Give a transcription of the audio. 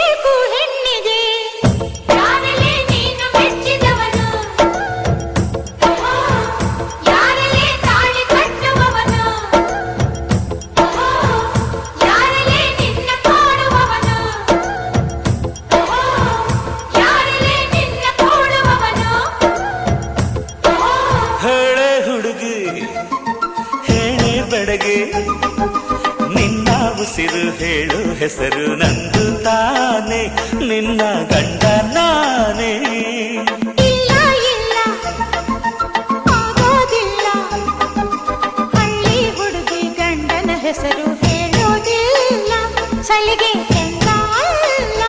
ಬೇಕು ಹೆಣ್ಣಿಗೆ ಯಾರಲೇ ನೀನು ಮೆಚ್ಚಿದವನು ಯಾರಲೇ ತಾಳಿ ಕಟ್ಟುವವನು ಯಾರಲೇ ನಿನ್ನ ಕಾಡುವವನು ಯಾರಲೇ ನಿನ್ನ ಕೂಡುವವನು ಹೇಳೆ ಹುಡುಗಿ ಹೇಳೆ ಬೆಡಗೆ ನಿನ್ನ ಉಸಿರು ಹೇಳು ಹೆಸರು ನಂದು